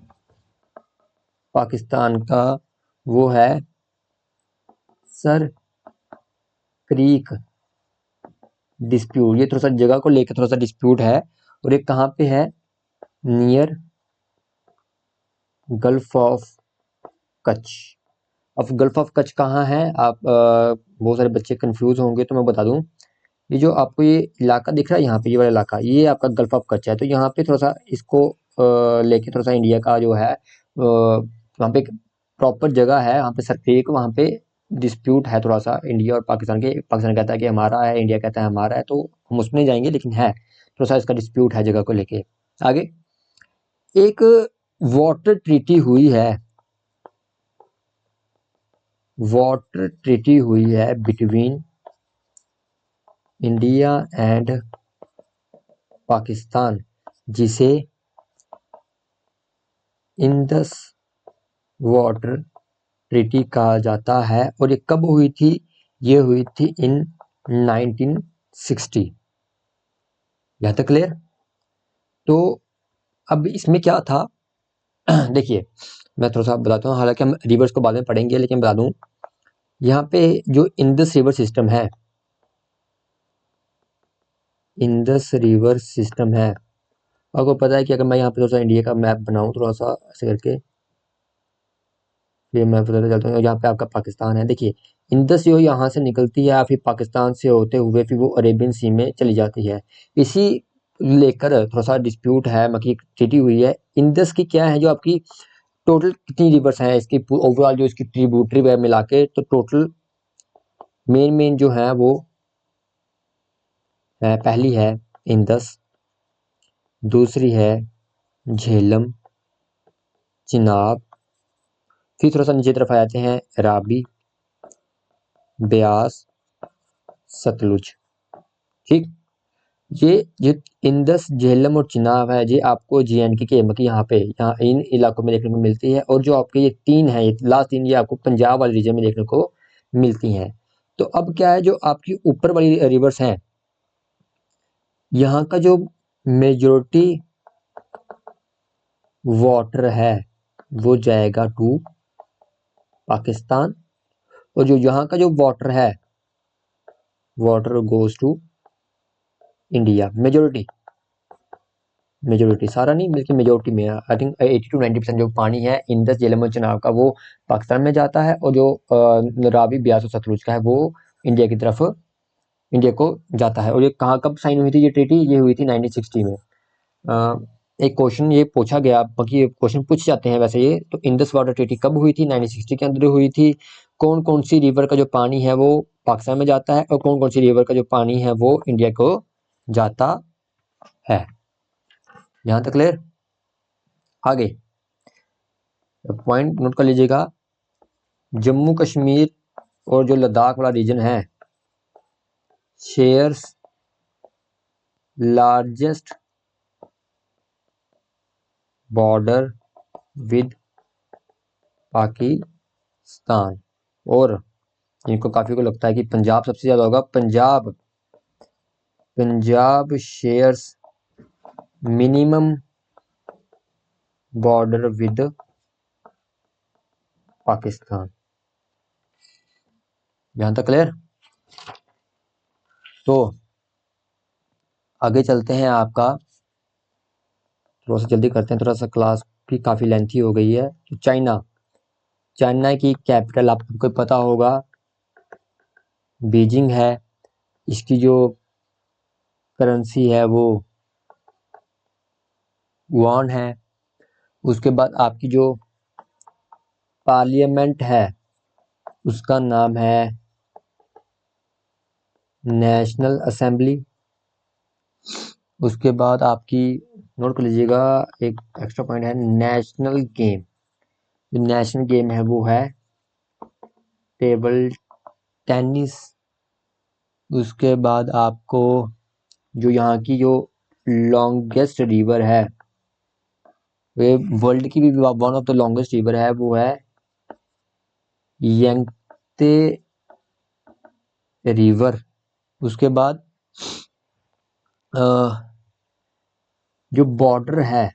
Pakistan का, वो है सर क्रीक डिस्प्यूट। ये थोड़ा सा जगह को लेकर थोड़ा सा डिस्प्यूट है, और ये कहाँ पे है, नियर गल्फ ऑफ कच्छ। अब गल्फ ऑफ कच्छ कहाँ है, आप बहुत सारे बच्चे कंफ्यूज होंगे तो मैं बता दूं। ये जो आपको ये इलाका दिख रहा है यहाँ पे, ये वाला इलाका, ये आपका गल्फ ऑफ कच्छ है। तो यहाँ पे थोड़ा सा इसको लेके थोड़ा सा इंडिया का जो है वहाँ पे एक प्रॉपर जगह है, वहाँ पे सरक्रीक, वहाँ पे डिस्प्यूट है थोड़ा सा इंडिया और पाकिस्तान के। पाकिस्तान कहता है कि हमारा है, इंडिया कहता है हमारा है, तो हम उसमें जाएंगे, लेकिन है थोड़ा सा इसका डिस्प्यूट है जगह को लेके। आगे, एक वाटर ट्रीटी हुई है बिटवीन इंडिया एंड पाकिस्तान, जिसे इंडस वाटर ट्रीटी कहा जाता है। और ये कब हुई थी, ये हुई थी इन 1960। यहाँ तक क्लियर। तो अब इसमें क्या था देखिए, मैं थोड़ा सा बताता हूँ, हालांकि हम रिवर्स को बाद में पढ़ेंगे, लेकिन बता दूं, यहाँ पे जो इंडस रिवर सिस्टम है, आपको पता है कि अगर मैं यहाँ पे थोड़ा सा इंडिया का मैप बनाऊं थोड़ा सा ऐसे करके, फिर मैं बताता चलता हूँ, यहाँ पे आपका पाकिस्तान है। देखिए, इंडस जो यहाँ से निकलती है, फिर पाकिस्तान से होते हुए फिर वो अरेबियन सी में चली जाती है। इसी लेकर थोड़ा सा डिस्प्यूट है, मतलब ट्रीटी हुई है। इंडस की क्या है, जो आपकी टोटल कितनी रिवर्स हैं इसकी ओवरऑल, जो इसकी ट्रिब्यूटरी वगैरह मिला के, तो टोटल मेन जो है वो है, पहली है इंडस, दूसरी है झेलम, चिनाब, फिर थोड़ा सा नीचे तरफ आ जाते हैं राबी, ब्यास, सतलुज। ठीक, ये इंडस, झेलम और चिनाब है, ये आपको JNK के मतलब यहाँ इन इलाकों में देखने को मिलती है। और जो आपके ये तीन है, ये लास्ट तीन, ये आपको पंजाब वाले रीजन में देखने को मिलती हैं। तो अब क्या है, जो आपकी ऊपर वाली रिवर्स हैं, यहाँ का जो मेजोरिटी वाटर है वो जाएगा टू पाकिस्तान, और जो यहाँ का जो water goes to India. Majority सारा नहीं, बल्कि मेजोरिटी में, आई थिंक 80 to 90% जो पानी है इंडस, झेलम और चिनाब का, वो पाकिस्तान में जाता है। और जो रावी, ब्यास और सतलुज का है, वो इंडिया की तरफ, इंडिया को जाता है। और ये कहाँ कब साइन हुई थी ये ट्रीटी, ये हुई थी 1960 में। एक क्वेश्चन ये पूछा गया, बाकी ये क्वेश्चन पूछ जाते हैं वैसे ये, तो इंडस वाटर ट्रीटी कब हुई थी, 1960 के अंदर हुई थी। कौन कौन सी रिवर का जो पानी है वो पाकिस्तान में जाता है, और कौन कौन सी रिवर का जो पानी है वो इंडिया को जाता है। यहाँ तक क्लियर। आगे पॉइंट नोट कर लीजिएगा, जम्मू कश्मीर और जो लद्दाख वाला रीजन है, shares largest border with Pakistan. और इनको काफी को लगता है कि पंजाब सबसे ज्यादा होगा। Punjab shares minimum border with Pakistan. यहां तक क्लियर। तो आगे चलते हैं। आपका थोड़ा सा जल्दी करते हैं, थोड़ा सा क्लास भी काफी लेंथी हो गई है। तो चाइना की कैपिटल आपको पता होगा बीजिंग है। इसकी जो करेंसी है वो युआन है। उसके बाद आपकी जो पार्लियामेंट है उसका नाम है नेशनल असेंबली। उसके बाद आपकी नोट कर लीजिएगा, एक एक्स्ट्रा पॉइंट है नेशनल गेम। जो नेशनल गेम है वो है टेबल टेनिस। उसके बाद आपको जो यहाँ की जो लॉन्गेस्ट रिवर है, वे वर्ल्ड की भी one of the longest river है, वो है यंगते रिवर। उसके बाद जो बॉर्डर है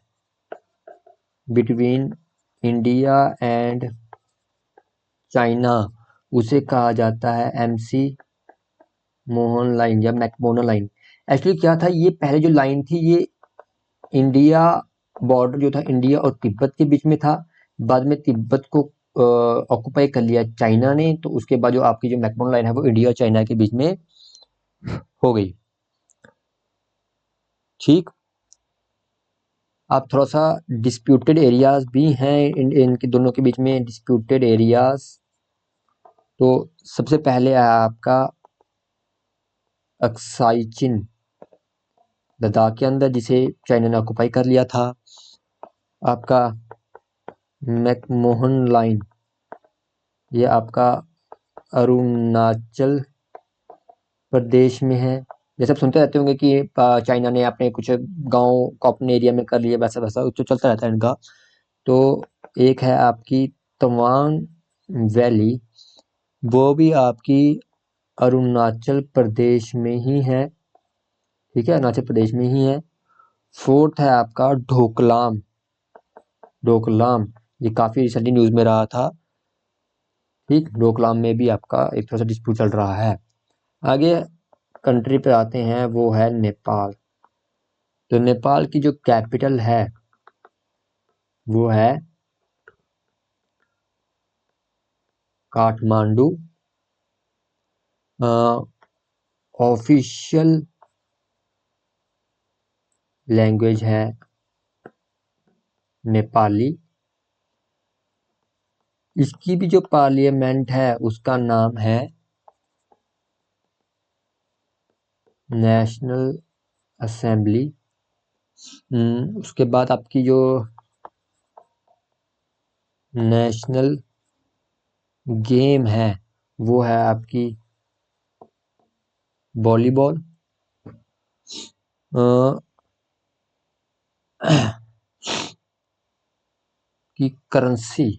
बिटवीन इंडिया एंड चाइना उसे कहा जाता है MC मोहन लाइन या मैकमोहन लाइन। एक्चुअली क्या था, ये पहले जो लाइन थी ये इंडिया बॉर्डर जो था इंडिया और तिब्बत के बीच में था। बाद में तिब्बत को ऑक्युपाई कर लिया चाइना ने, तो उसके बाद जो आपकी जो मैकमोहन लाइन है वो इंडिया और चाइना के बीच में हो गई। ठीक। आप थोड़ा सा डिस्प्यूटेड एरियाज भी हैं इनके दोनों के बीच में, डिस्प्यूटेड एरियाज। तो सबसे पहले है आपका अक्साई चिन लद्दाख के अंदर, जिसे चाइना ने ऑक्युपाई कर लिया था। आपका मैकमोहन लाइन ये आपका अरुणाचल प्रदेश में है। जैसे आप सुनते रहते होंगे कि चाइना ने अपने कुछ गांव को अपने एरिया में कर लिया, वैसा वैसा जो चलता रहता है इनका। तो एक है आपकी तवांग वैली, वो भी आपकी अरुणाचल प्रदेश में ही है। ठीक है, अरुणाचल प्रदेश में ही है। फोर्थ है आपका ढोकलाम। ये काफी रिसेंटली न्यूज में रहा था। ठीक, ढोकलाम में भी आपका एक थोड़ा सा डिस्प्यूट चल रहा है। आगे कंट्री पे आते हैं, वो है नेपाल। तो नेपाल की जो कैपिटल है वो है काठमांडू। ऑफिशियल लैंग्वेज है नेपाली। इसकी भी जो पार्लियामेंट है उसका नाम है नेशनल असेंबली। उसके बाद आपकी जो नेशनल गेम है वो है आपकी वॉलीबॉल। की करेंसी,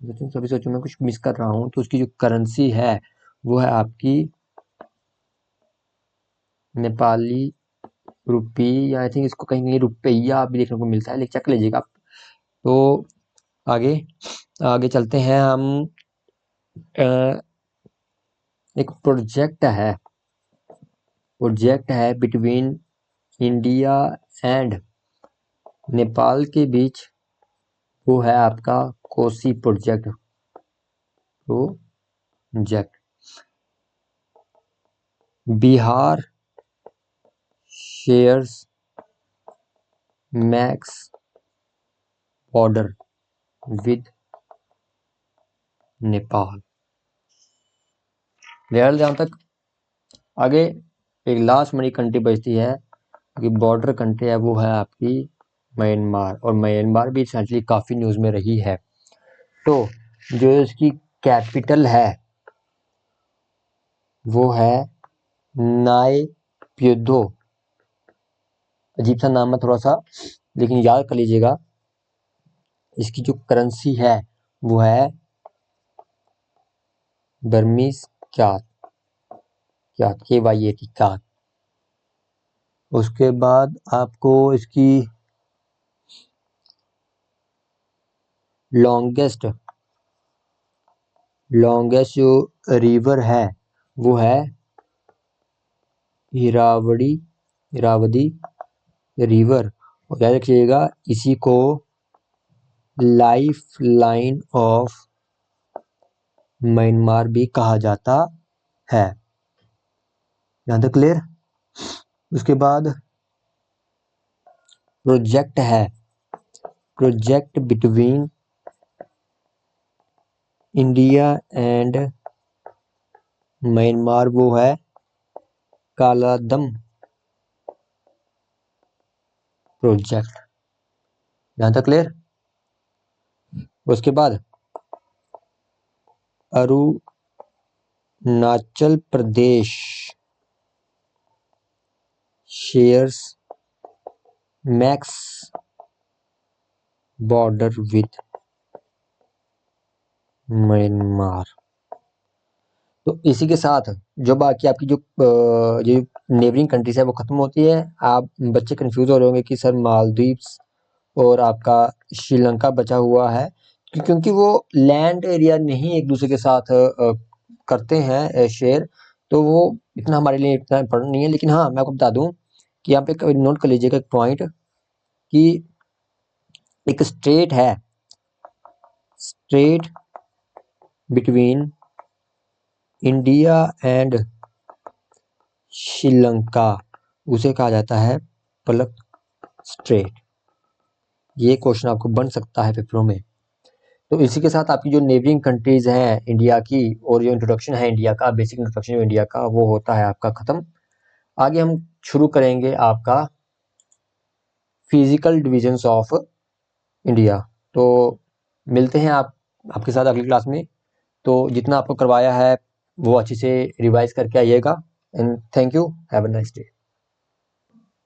सभी सोचो मैं कुछ मिस कर रहा हूँ, तो उसकी जो करेंसी है वो है आपकी नेपाली रुपी, या आई थिंक इसको कहीं कहीं रुपया भी देखने को मिलता है, लेकिन चेक लीजिएगा आप। तो आगे आगे चलते हैं हम। एक प्रोजेक्ट है बिटवीन इंडिया एंड नेपाल के बीच, वो है आपका Kosi project. Bihar shares max border with Nepal. Clear जहां तक। आगे एक लास्ट मनी कंट्री बचती है, कि बॉर्डर कंट्री है, वो है आपकी म्यांमार। और म्यांमार भी रिसेंटली काफी न्यूज में रही है। तो जो इसकी कैपिटल है वो है नाय प्यूदो। अजीब सा नाम है थोड़ा सा, लेकिन याद कर लीजिएगा इसकी जो करेंसी है वो है बर्मीज क्यात, KYAT क्यात। उसके बाद आपको इसकी लॉन्गेस्ट जो रिवर है वो है इरावदी रिवर। और याद रखिएगा इसी को लाइफ लाइन ऑफ म्यांमार भी कहा जाता है। यहाँ तक क्लियर। उसके बाद project between India and Myanmar वो है कालादम प्रोजेक्ट। यहाँ तक क्लियर। उसके बाद Arunachal Pradesh shares max border with Myanmar. तो इसी के साथ जो बाकी आपकी जो नेबरिंग कंट्रीज है वो खत्म होती है। आप बच्चे कंफ्यूज हो रहे होंगे कि सर मालदीव्स और आपका श्रीलंका बचा हुआ है, क्योंकि वो लैंड एरिया नहीं एक दूसरे के साथ करते हैं शेयर, तो वो इतना हमारे लिए इतना इम्पोर्टेंट नहीं है। लेकिन हाँ, मैं आपको बता दूं कि यहाँ पे नोट कर लीजिएगा एक पॉइंट कि एक स्ट्रेट है, straight between India and Sri Lanka, उसे कहा जाता है पलक स्ट्रेट। ये क्वेश्चन आपको बन सकता है पेपरों में। तो इसी के साथ आपकी जो नेबरिंग कंट्रीज हैं इंडिया की और जो इंट्रोडक्शन है इंडिया का, बेसिक इंट्रोडक्शन इंडिया का, वो होता है आपका खत्म। आगे हम शुरू करेंगे आपका फिजिकल डिविजन्स ऑफ इंडिया। तो मिलते हैं आपके साथ अगली क्लास में। तो जितना आपको करवाया है वो अच्छे से रिवाइज करके आइएगा। And thank you, have a nice day.